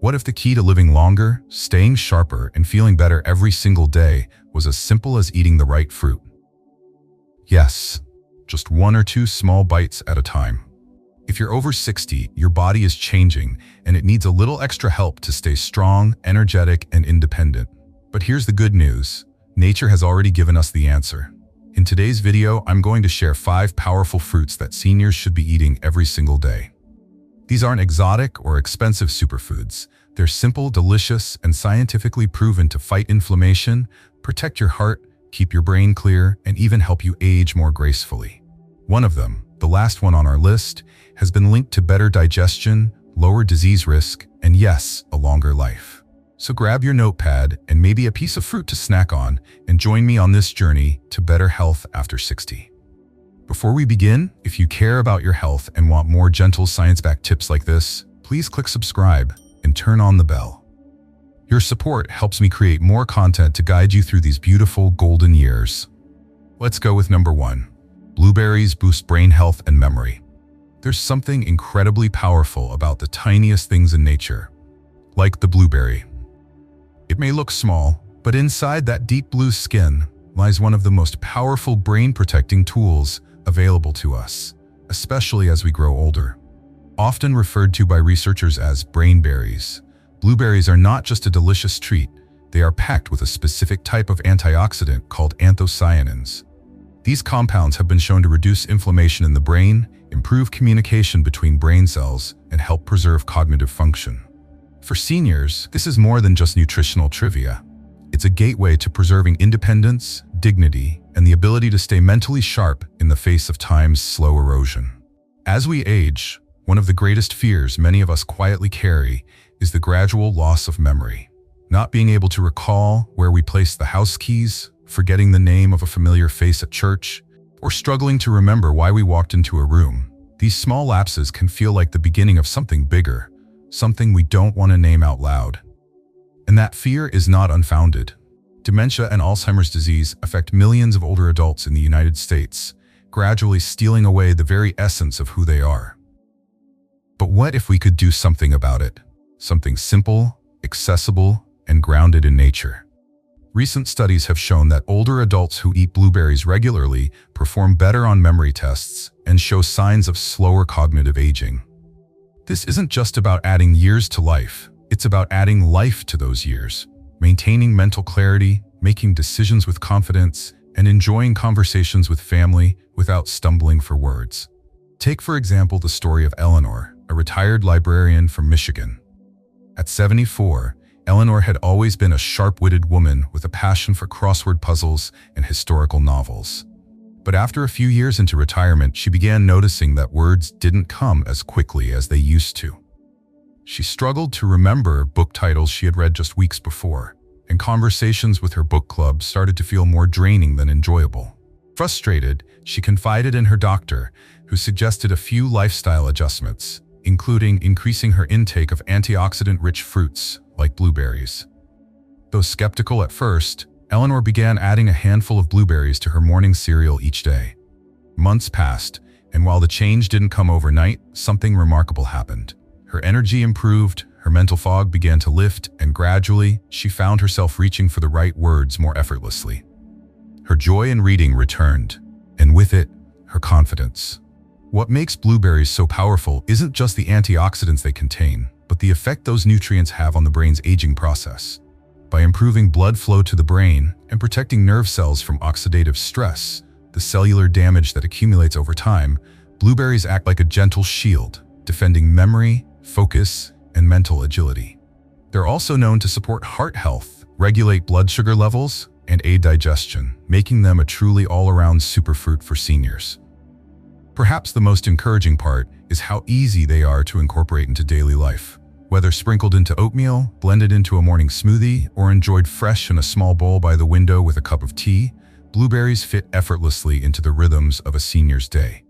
What if the key to living longer, staying sharper, and feeling better every single day was as simple as eating the right fruit? Yes, just one or two small bites at a time. If you're over 60, your body is changing and it needs a little extra help to stay strong, energetic, and independent. But here's the good news. Nature has already given us the answer. In today's video, I'm going to share 5 powerful fruits that seniors should be eating every single day. These aren't exotic or expensive superfoods. They're simple, delicious, and scientifically proven to fight inflammation, protect your heart, keep your brain clear, and even help you age more gracefully. One of them, the last one on our list, has been linked to better digestion, lower disease risk, and yes, a longer life. So grab your notepad and maybe a piece of fruit to snack on and join me on this journey to better health after 60. Before we begin, if you care about your health and want more gentle science-backed tips like this, please click subscribe and turn on the bell. Your support helps me create more content to guide you through these beautiful golden years. Let's go with number 1. Blueberries boost brain health and memory. There's something incredibly powerful about the tiniest things in nature, like the blueberry. It may look small, but inside that deep blue skin lies one of the most powerful brain-protecting tools available to us, especially as we grow older. Often referred to by researchers as brain berries, blueberries are not just a delicious treat, they are packed with a specific type of antioxidant called anthocyanins. These compounds have been shown to reduce inflammation in the brain, improve communication between brain cells, and help preserve cognitive function. For seniors, this is more than just nutritional trivia. It's a gateway to preserving independence, dignity, and the ability to stay mentally sharp in the face of time's slow erosion. As we age, one of the greatest fears many of us quietly carry is the gradual loss of memory. Not being able to recall where we placed the house keys, forgetting the name of a familiar face at church, or struggling to remember why we walked into a room. These small lapses can feel like the beginning of something bigger, something we don't want to name out loud. And that fear is not unfounded. Dementia and Alzheimer's disease affect millions of older adults in the United States, gradually stealing away the very essence of who they are. But what if we could do something about it? Something simple, accessible, and grounded in nature. Recent studies have shown that older adults who eat blueberries regularly perform better on memory tests and show signs of slower cognitive aging. This isn't just about adding years to life, it's about adding life to those years, maintaining mental clarity, making decisions with confidence, and enjoying conversations with family without stumbling for words. Take, for example, the story of Eleanor, a retired librarian from Michigan. At 74, Eleanor had always been a sharp-witted woman with a passion for crossword puzzles and historical novels. But after a few years into retirement, she began noticing that words didn't come as quickly as they used to. She struggled to remember book titles she had read just weeks before, and conversations with her book club started to feel more draining than enjoyable. Frustrated, she confided in her doctor, who suggested a few lifestyle adjustments, including increasing her intake of antioxidant-rich fruits like blueberries. Though skeptical at first, Eleanor began adding a handful of blueberries to her morning cereal each day. Months passed, and while the change didn't come overnight, something remarkable happened. Her energy improved, her mental fog began to lift, and gradually, she found herself reaching for the right words more effortlessly. Her joy in reading returned, and with it, her confidence. What makes blueberries so powerful isn't just the antioxidants they contain, but the effect those nutrients have on the brain's aging process. By improving blood flow to the brain and protecting nerve cells from oxidative stress, the cellular damage that accumulates over time, blueberries act like a gentle shield, defending memory, focus, and mental agility. They're also known to support heart health, regulate blood sugar levels, and aid digestion, making them a truly all-around superfruit for seniors. Perhaps the most encouraging part is how easy they are to incorporate into daily life. Whether sprinkled into oatmeal, blended into a morning smoothie, or enjoyed fresh in a small bowl by the window with a cup of tea, blueberries fit effortlessly into the rhythms of a senior's day.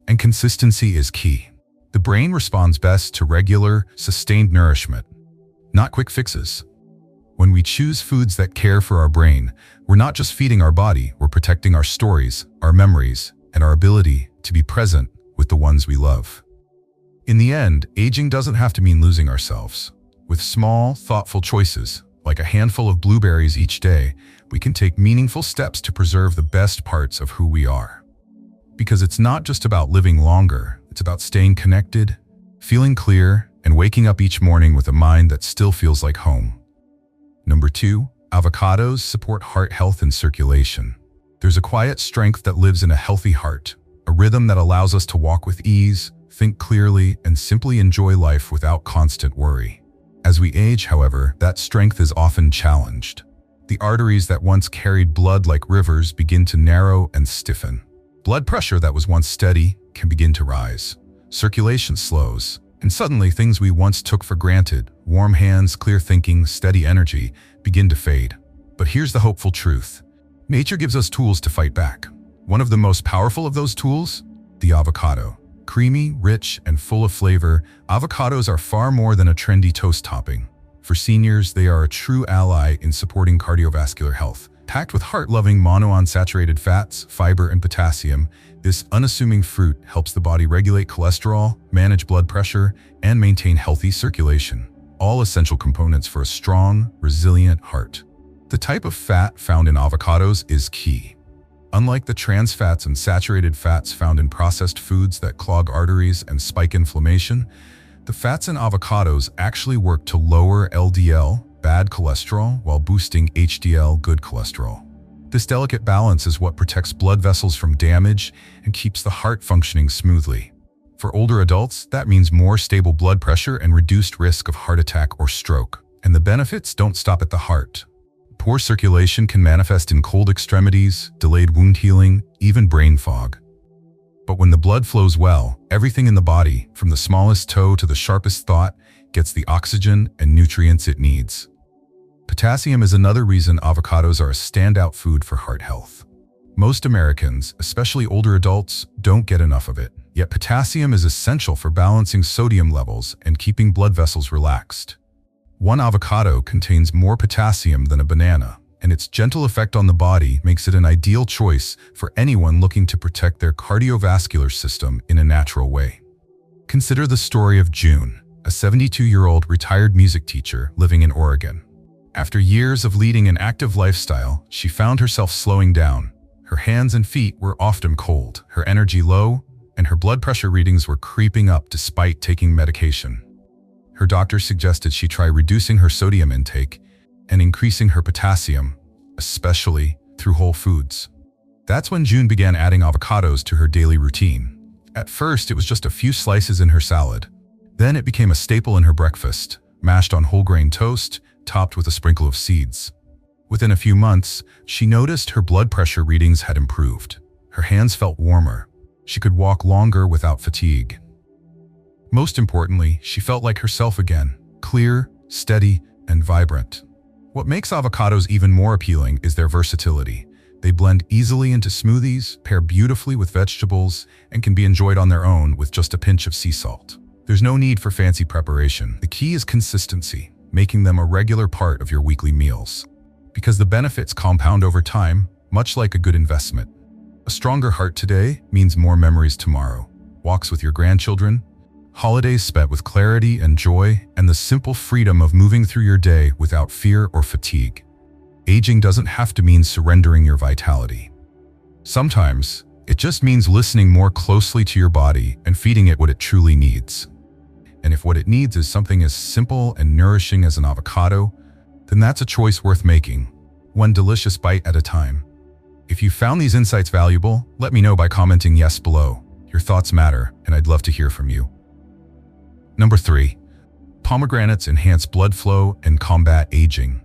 And consistency is key. The brain responds best to regular, sustained nourishment, not quick fixes. When we choose foods that care for our brain, we're not just feeding our body, we're protecting our stories, our memories, and our ability to be present with the ones we love. In the end, aging doesn't have to mean losing ourselves. With small, thoughtful choices, like a handful of blueberries each day, we can take meaningful steps to preserve the best parts of who we are. Because it's not just about living longer, it's about staying connected, feeling clear, and waking up each morning with a mind that still feels like home. Number 2, avocados support heart health and circulation. There's a quiet strength that lives in a healthy heart, a rhythm that allows us to walk with ease, think clearly, and simply enjoy life without constant worry. As we age, however, that strength is often challenged. The arteries that once carried blood like rivers begin to narrow and stiffen. Blood pressure that was once steady can begin to rise. Circulation slows, and suddenly things we once took for granted, warm hands, clear thinking, steady energy, begin to fade. But here's the hopeful truth. Nature gives us tools to fight back. One of the most powerful of those tools? The avocado. Creamy, rich, and full of flavor, avocados are far more than a trendy toast topping. For seniors, they are a true ally in supporting cardiovascular health. Packed with heart-loving monounsaturated fats, fiber, and potassium, this unassuming fruit helps the body regulate cholesterol, manage blood pressure, and maintain healthy circulation. All essential components for a strong, resilient heart. The type of fat found in avocados is key. Unlike the trans fats and saturated fats found in processed foods that clog arteries and spike inflammation, the fats in avocados actually work to lower LDL, bad cholesterol, while boosting HDL, good cholesterol. This delicate balance is what protects blood vessels from damage and keeps the heart functioning smoothly. For older adults, that means more stable blood pressure and reduced risk of heart attack or stroke. And the benefits don't stop at the heart. Poor circulation can manifest in cold extremities, delayed wound healing, even brain fog. But when the blood flows well, everything in the body, from the smallest toe to the sharpest thought, gets the oxygen and nutrients it needs. Potassium is another reason avocados are a standout food for heart health. Most Americans, especially older adults, don't get enough of it. Yet potassium is essential for balancing sodium levels and keeping blood vessels relaxed. One avocado contains more potassium than a banana, and its gentle effect on the body makes it an ideal choice for anyone looking to protect their cardiovascular system in a natural way. Consider the story of June, a 72-year-old retired music teacher living in Oregon. After years of leading an active lifestyle, she found herself slowing down. Her hands and feet were often cold, her energy low, and her blood pressure readings were creeping up despite taking medication. Her doctor suggested she try reducing her sodium intake and increasing her potassium, especially through whole foods. That's when June began adding avocados to her daily routine. At first, it was just a few slices in her salad. Then it became a staple in her breakfast, mashed on whole grain toast, topped with a sprinkle of seeds. Within a few months, she noticed her blood pressure readings had improved. Her hands felt warmer. She could walk longer without fatigue. Most importantly, she felt like herself again, clear, steady, and vibrant. What makes avocados even more appealing is their versatility. They blend easily into smoothies, pair beautifully with vegetables, and can be enjoyed on their own with just a pinch of sea salt. There's no need for fancy preparation. The key is consistency, making them a regular part of your weekly meals. Because the benefits compound over time, much like a good investment. A stronger heart today means more memories tomorrow. Walks with your grandchildren, holidays spent with clarity and joy, and the simple freedom of moving through your day without fear or fatigue. Aging doesn't have to mean surrendering your vitality. Sometimes, it just means listening more closely to your body and feeding it what it truly needs. And if what it needs is something as simple and nourishing as an avocado, then that's a choice worth making, one delicious bite at a time. If you found these insights valuable, let me know by commenting yes below. Your thoughts matter, and I'd love to hear from you. Number 3. Pomegranates enhance blood flow and combat aging.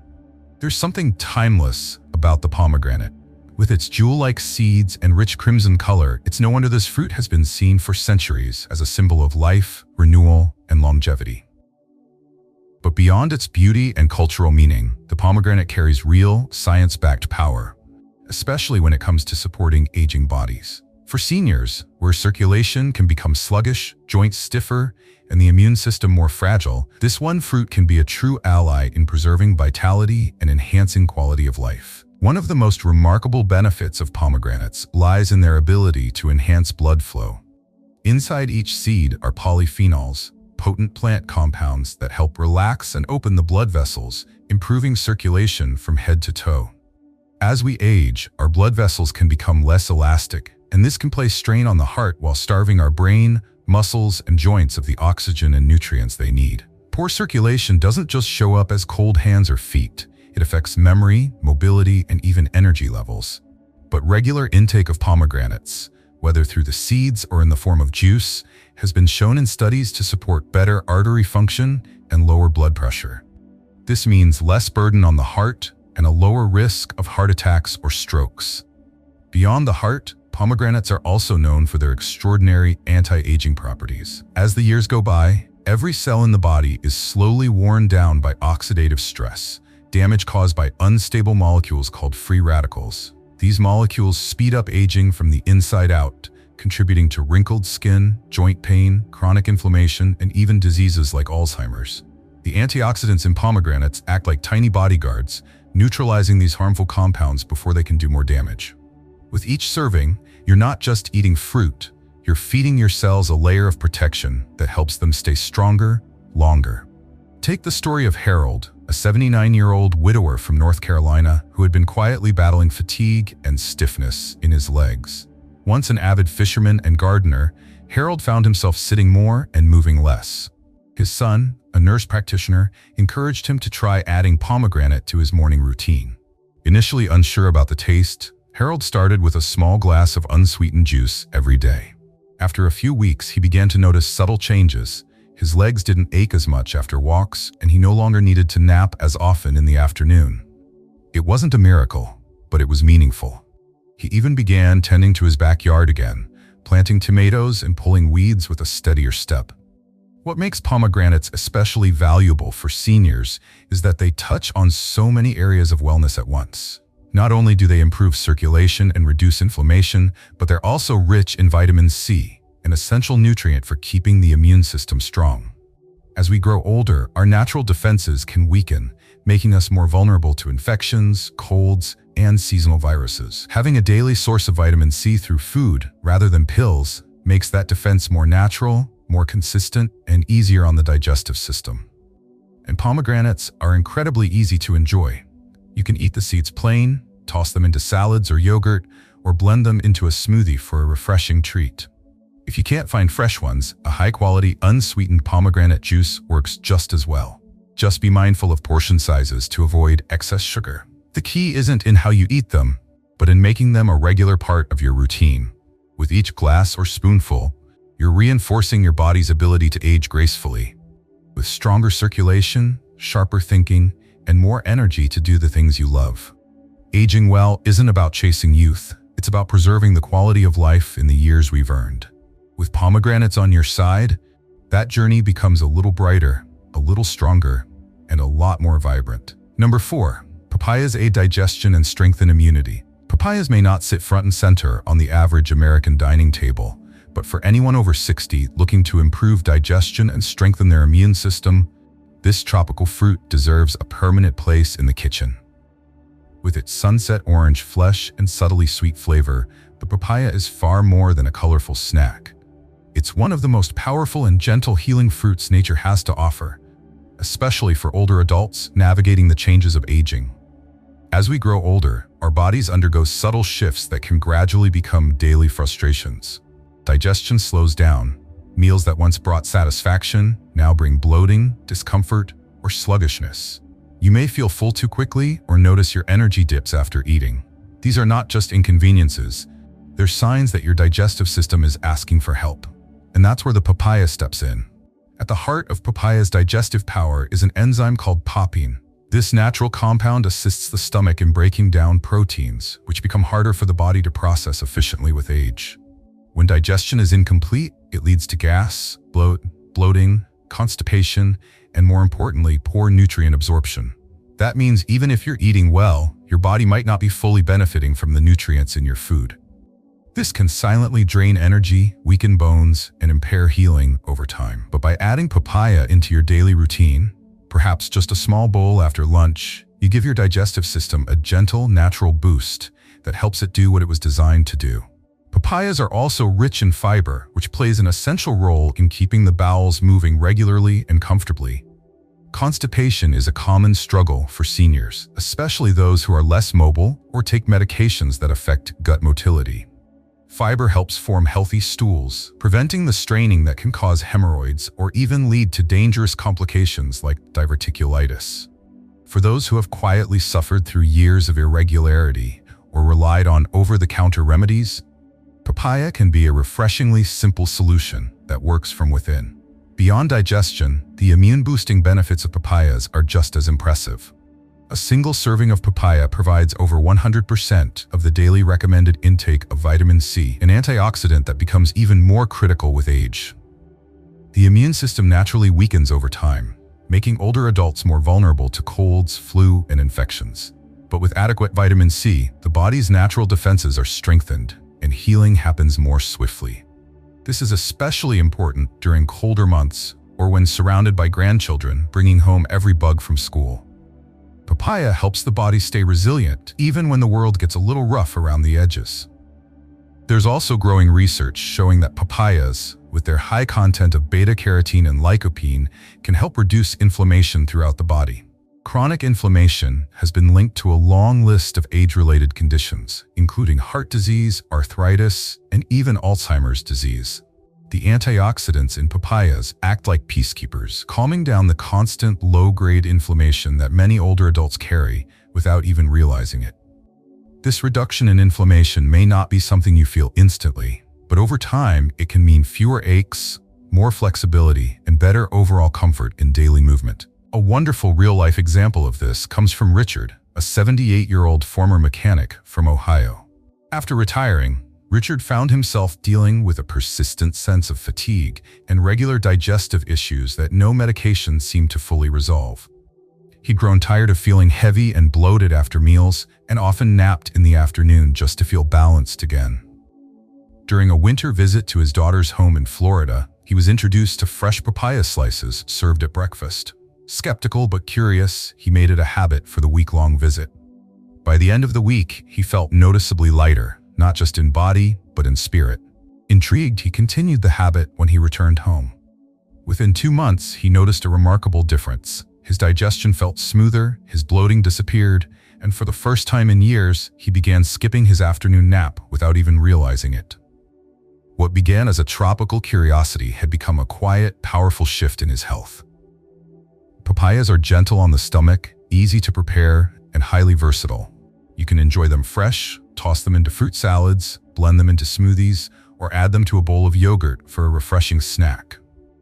There's something timeless about the pomegranate. With its jewel-like seeds and rich crimson color, it's no wonder this fruit has been seen for centuries as a symbol of life, renewal, and longevity. But beyond its beauty and cultural meaning, the pomegranate carries real, science-backed power, especially when it comes to supporting aging bodies. For seniors, where circulation can become sluggish, joints stiffer, and the immune system more fragile, this one fruit can be a true ally in preserving vitality and enhancing quality of life. One of the most remarkable benefits of pomegranates lies in their ability to enhance blood flow. Inside each seed are polyphenols, potent plant compounds that help relax and open the blood vessels, improving circulation from head to toe. As we age, our blood vessels can become less elastic, and this can place strain on the heart while starving our brain, muscles, and joints of the oxygen and nutrients they need. Poor circulation doesn't just show up as cold hands or feet. It affects memory, mobility, and even energy levels. But regular intake of pomegranates, whether through the seeds or in the form of juice, has been shown in studies to support better artery function and lower blood pressure. This means less burden on the heart and a lower risk of heart attacks or strokes. Beyond the heart, pomegranates are also known for their extraordinary anti-aging properties. As the years go by, every cell in the body is slowly worn down by oxidative stress, damage caused by unstable molecules called free radicals. These molecules speed up aging from the inside out, contributing to wrinkled skin, joint pain, chronic inflammation, and even diseases like Alzheimer's. The antioxidants in pomegranates act like tiny bodyguards, neutralizing these harmful compounds before they can do more damage. With each serving, you're not just eating fruit, you're feeding your cells a layer of protection that helps them stay stronger, longer. Take the story of Harold, a 79-year-old widower from North Carolina who had been quietly battling fatigue and stiffness in his legs. Once an avid fisherman and gardener, Harold found himself sitting more and moving less. His son, a nurse practitioner, encouraged him to try adding pomegranate to his morning routine. Initially unsure about the taste, Harold started with a small glass of unsweetened juice every day. After a few weeks, he began to notice subtle changes. His legs didn't ache as much after walks, and he no longer needed to nap as often in the afternoon. It wasn't a miracle, but it was meaningful. He even began tending to his backyard again, planting tomatoes and pulling weeds with a steadier step. What makes pomegranates especially valuable for seniors is that they touch on so many areas of wellness at once. Not only do they improve circulation and reduce inflammation, but they're also rich in vitamin C, an essential nutrient for keeping the immune system strong. As we grow older, our natural defenses can weaken, making us more vulnerable to infections, colds, and seasonal viruses. Having a daily source of vitamin C through food, rather than pills, makes that defense more natural, more consistent, and easier on the digestive system. And pomegranates are incredibly easy to enjoy. You can eat the seeds plain, toss them into salads or yogurt, or blend them into a smoothie for a refreshing treat. If you can't find fresh ones, a high-quality, unsweetened pomegranate juice works just as well. Just be mindful of portion sizes to avoid excess sugar. The key isn't in how you eat them, but in making them a regular part of your routine. With each glass or spoonful, you're reinforcing your body's ability to age gracefully, with stronger circulation, sharper thinking, and more energy to do the things you love. Aging well isn't about chasing youth, it's about preserving the quality of life in the years we've earned. With pomegranates on your side, that journey becomes a little brighter, a little stronger, and a lot more vibrant. Number 4. Papayas aid digestion and strengthen immunity. Papayas may not sit front and center on the average American dining table, but for anyone over 60 looking to improve digestion and strengthen their immune system, this tropical fruit deserves a permanent place in the kitchen. With its sunset orange flesh and subtly sweet flavor, the papaya is far more than a colorful snack. It's one of the most powerful and gentle healing fruits nature has to offer, especially for older adults navigating the changes of aging. As we grow older, our bodies undergo subtle shifts that can gradually become daily frustrations. Digestion slows down. Meals that once brought satisfaction now bring bloating, discomfort, or sluggishness. You may feel full too quickly or notice your energy dips after eating. These are not just inconveniences, they're signs that your digestive system is asking for help. And that's where the papaya steps in. At the heart of papaya's digestive power is an enzyme called papain. This natural compound assists the stomach in breaking down proteins, which become harder for the body to process efficiently with age. When digestion is incomplete, it leads to gas, bloating, constipation, and more importantly, poor nutrient absorption. That means even if you're eating well, your body might not be fully benefiting from the nutrients in your food. This can silently drain energy, weaken bones, and impair healing over time. But by adding papaya into your daily routine, perhaps just a small bowl after lunch, you give your digestive system a gentle, natural boost that helps it do what it was designed to do. Papayas are also rich in fiber, which plays an essential role in keeping the bowels moving regularly and comfortably. Constipation is a common struggle for seniors, especially those who are less mobile or take medications that affect gut motility. Fiber helps form healthy stools, preventing the straining that can cause hemorrhoids or even lead to dangerous complications like diverticulitis. For those who have quietly suffered through years of irregularity or relied on over-the-counter remedies, papaya can be a refreshingly simple solution that works from within. Beyond digestion, the immune-boosting benefits of papayas are just as impressive. A single serving of papaya provides over 100% of the daily recommended intake of vitamin C, an antioxidant that becomes even more critical with age. The immune system naturally weakens over time, making older adults more vulnerable to colds, flu, and infections. But with adequate vitamin C, the body's natural defenses are strengthened, and healing happens more swiftly. This is especially important during colder months or when surrounded by grandchildren bringing home every bug from school. Papaya helps the body stay resilient even when the world gets a little rough around the edges. There's also growing research showing that papayas, with their high content of beta-carotene and lycopene, can help reduce inflammation throughout the body. Chronic inflammation has been linked to a long list of age-related conditions, including heart disease, arthritis, and even Alzheimer's disease. The antioxidants in papayas act like peacekeepers, calming down the constant low-grade inflammation that many older adults carry without even realizing it. This reduction in inflammation may not be something you feel instantly, but over time it can mean fewer aches, more flexibility, and better overall comfort in daily movement. A wonderful real-life example of this comes from Richard, a 78-year-old former mechanic from Ohio. After retiring, Richard found himself dealing with a persistent sense of fatigue and regular digestive issues that no medication seemed to fully resolve. He'd grown tired of feeling heavy and bloated after meals and often napped in the afternoon just to feel balanced again. During a winter visit to his daughter's home in Florida, he was introduced to fresh papaya slices served at breakfast. Skeptical but curious, he made it a habit for the week-long visit. By the end of the week, he felt noticeably lighter, not just in body, but in spirit. Intrigued, he continued the habit when he returned home. Within 2 months, he noticed a remarkable difference. His digestion felt smoother, his bloating disappeared, and for the first time in years, he began skipping his afternoon nap without even realizing it. What began as a tropical curiosity had become a quiet, powerful shift in his health. Papayas are gentle on the stomach, easy to prepare, and highly versatile. You can enjoy them fresh, toss them into fruit salads, blend them into smoothies, or add them to a bowl of yogurt for a refreshing snack.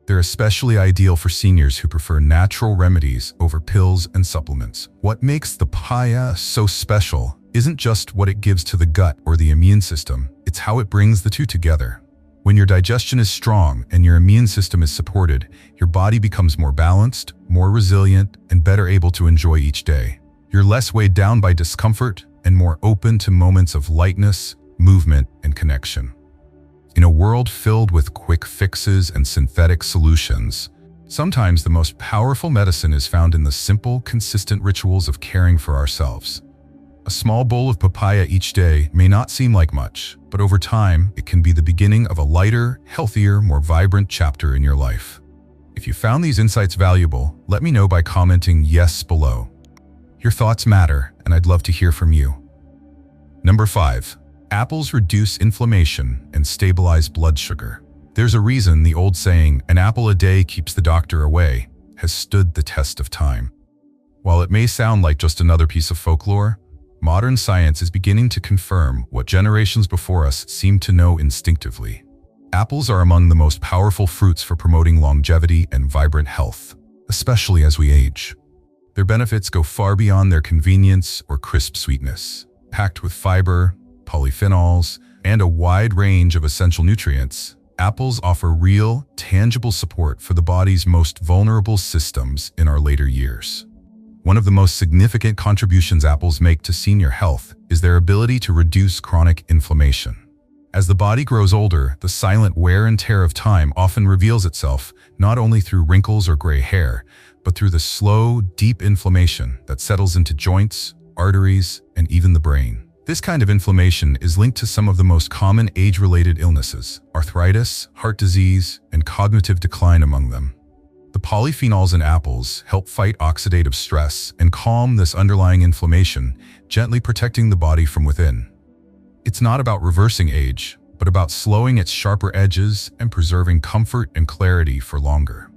They're especially ideal for seniors who prefer natural remedies over pills and supplements. What makes the papaya so special isn't just what it gives to the gut or the immune system, it's how it brings the two together. When your digestion is strong and your immune system is supported, your body becomes more balanced, more resilient, and better able to enjoy each day. You're less weighed down by discomfort and more open to moments of lightness, movement, and connection. In a world filled with quick fixes and synthetic solutions, sometimes the most powerful medicine is found in the simple, consistent rituals of caring for ourselves. A small bowl of papaya each day may not seem like much, but over time, it can be the beginning of a lighter, healthier, more vibrant chapter in your life. If you found these insights valuable, let me know by commenting yes below. Your thoughts matter, and I'd love to hear from you. Number 5. Apples reduce inflammation and stabilize blood sugar. There's a reason the old saying, "An apple a day keeps the doctor away," has stood the test of time. While it may sound like just another piece of folklore, modern science is beginning to confirm what generations before us seemed to know instinctively. Apples are among the most powerful fruits for promoting longevity and vibrant health, especially as we age. Their benefits go far beyond their convenience or crisp sweetness. Packed with fiber, polyphenols, and a wide range of essential nutrients, apples offer real, tangible support for the body's most vulnerable systems in our later years. One of the most significant contributions apples make to senior health is their ability to reduce chronic inflammation. As the body grows older, the silent wear and tear of time often reveals itself not only through wrinkles or gray hair, but through the slow, deep inflammation that settles into joints, arteries, and even the brain. This kind of inflammation is linked to some of the most common age-related illnesses, arthritis, heart disease, and cognitive decline among them. The polyphenols in apples help fight oxidative stress and calm this underlying inflammation, gently protecting the body from within. It's not about reversing age, but about slowing its sharper edges and preserving comfort and clarity for longer.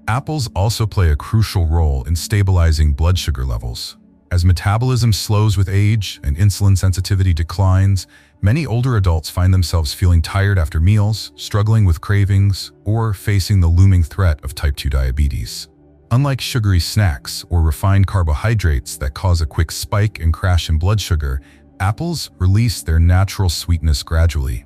Apples also play a crucial role in stabilizing blood sugar levels. As metabolism slows with age and insulin sensitivity declines, many older adults find themselves feeling tired after meals, struggling with cravings, or facing the looming threat of type 2 diabetes. Unlike sugary snacks or refined carbohydrates that cause a quick spike and crash in blood sugar, apples release their natural sweetness gradually.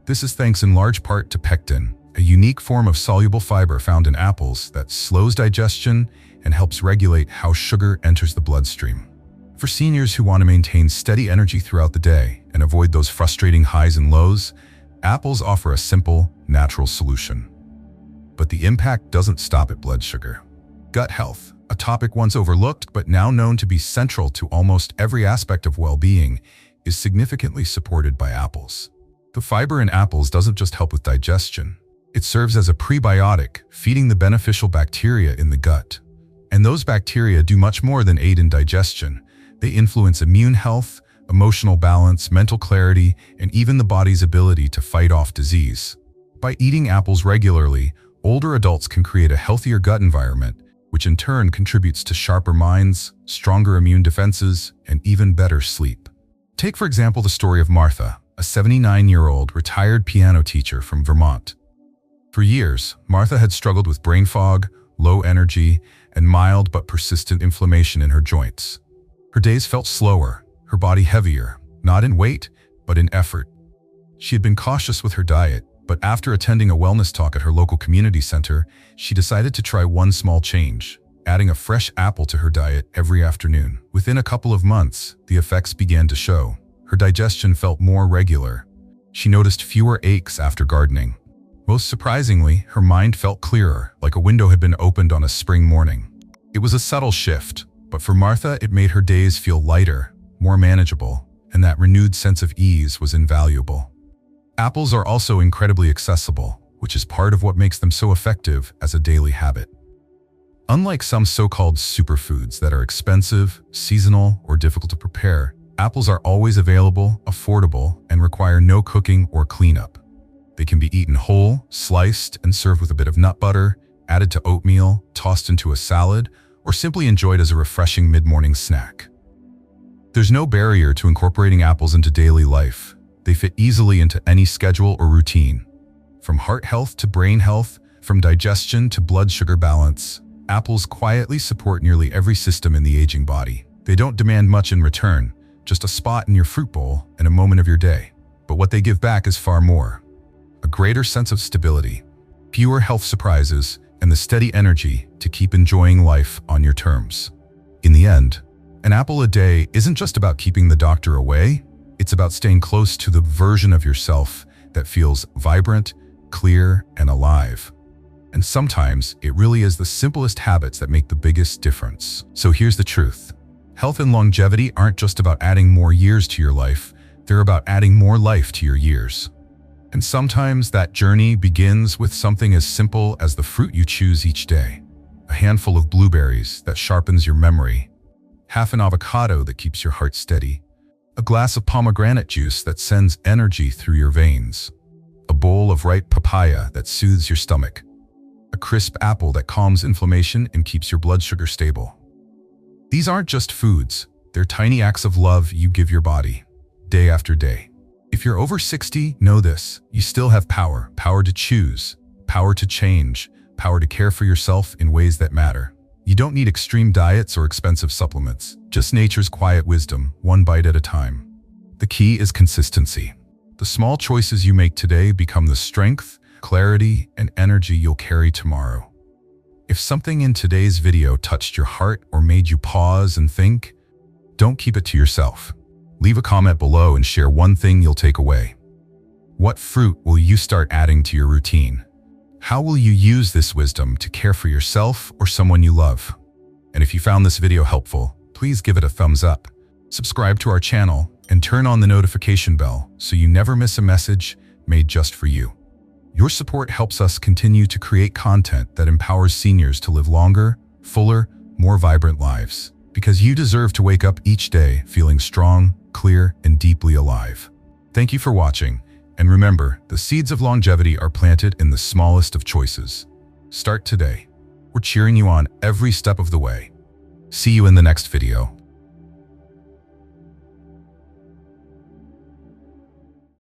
This is thanks in large part to pectin, a unique form of soluble fiber found in apples that slows digestion and helps regulate how sugar enters the bloodstream. For seniors who want to maintain steady energy throughout the day and avoid those frustrating highs and lows, apples offer a simple, natural solution. But the impact doesn't stop at blood sugar. Gut health, a topic once overlooked but now known to be central to almost every aspect of well-being, is significantly supported by apples. The fiber in apples doesn't just help with digestion. It serves as a prebiotic, feeding the beneficial bacteria in the gut. And those bacteria do much more than aid in digestion. They influence immune health, emotional balance, mental clarity, and even the body's ability to fight off disease. By eating apples regularly, older adults can create a healthier gut environment, which in turn contributes to sharper minds, stronger immune defenses, and even better sleep. Take, for example, the story of Martha, a 79-year-old retired piano teacher from Vermont. For years, Martha had struggled with brain fog, low energy, and mild but persistent inflammation in her joints. Her days felt slower, her body heavier, not in weight, but in effort. She had been cautious with her diet, but after attending a wellness talk at her local community center, she decided to try one small change, adding a fresh apple to her diet every afternoon. Within a couple of months, the effects began to show. Her digestion felt more regular. She noticed fewer aches after gardening. Most surprisingly, her mind felt clearer, like a window had been opened on a spring morning. It was a subtle shift, but for Martha, it made her days feel lighter, more manageable, and that renewed sense of ease was invaluable. Apples are also incredibly accessible, which is part of what makes them so effective as a daily habit. Unlike some so-called superfoods that are expensive, seasonal, or difficult to prepare, apples are always available, affordable, and require no cooking or cleanup. They can be eaten whole, sliced, and served with a bit of nut butter, added to oatmeal, tossed into a salad, or simply enjoyed as a refreshing mid-morning snack. There's no barrier to incorporating apples into daily life. They fit easily into any schedule or routine. From heart health to brain health, from digestion to blood sugar balance, apples quietly support nearly every system in the aging body. They don't demand much in return, just a spot in your fruit bowl and a moment of your day. But what they give back is far more. A greater sense of stability, fewer health surprises, and the steady energy to keep enjoying life on your terms. In the end, an apple a day isn't just about keeping the doctor away, it's about staying close to the version of yourself that feels vibrant, clear, and alive. And sometimes it really is the simplest habits that make the biggest difference. So here's the truth. Health and longevity aren't just about adding more years to your life, they're about adding more life to your years. And sometimes that journey begins with something as simple as the fruit you choose each day. A handful of blueberries that sharpens your memory, half an avocado that keeps your heart steady, a glass of pomegranate juice that sends energy through your veins, a bowl of ripe papaya that soothes your stomach, a crisp apple that calms inflammation and keeps your blood sugar stable. These aren't just foods, they're tiny acts of love you give your body, day after day. If you're over 60, know this, you still have power to choose, power to change, power to care for yourself in ways that matter. You don't need extreme diets or expensive supplements, just nature's quiet wisdom, one bite at a time. The key is consistency. The small choices you make today become the strength, clarity, and energy you'll carry tomorrow. If something in today's video touched your heart or made you pause and think, don't keep it to yourself. Leave a comment below and share one thing you'll take away. What fruit will you start adding to your routine? How will you use this wisdom to care for yourself or someone you love? And if you found this video helpful, please give it a thumbs up, subscribe to our channel, and turn on the notification bell so you never miss a message made just for you. Your support helps us continue to create content that empowers seniors to live longer, fuller, more vibrant lives. Because you deserve to wake up each day feeling strong, clear, and deeply alive. Thank you for watching, and remember, the seeds of longevity are planted in the smallest of choices. Start today. We're cheering you on every step of the way. See you in the next video.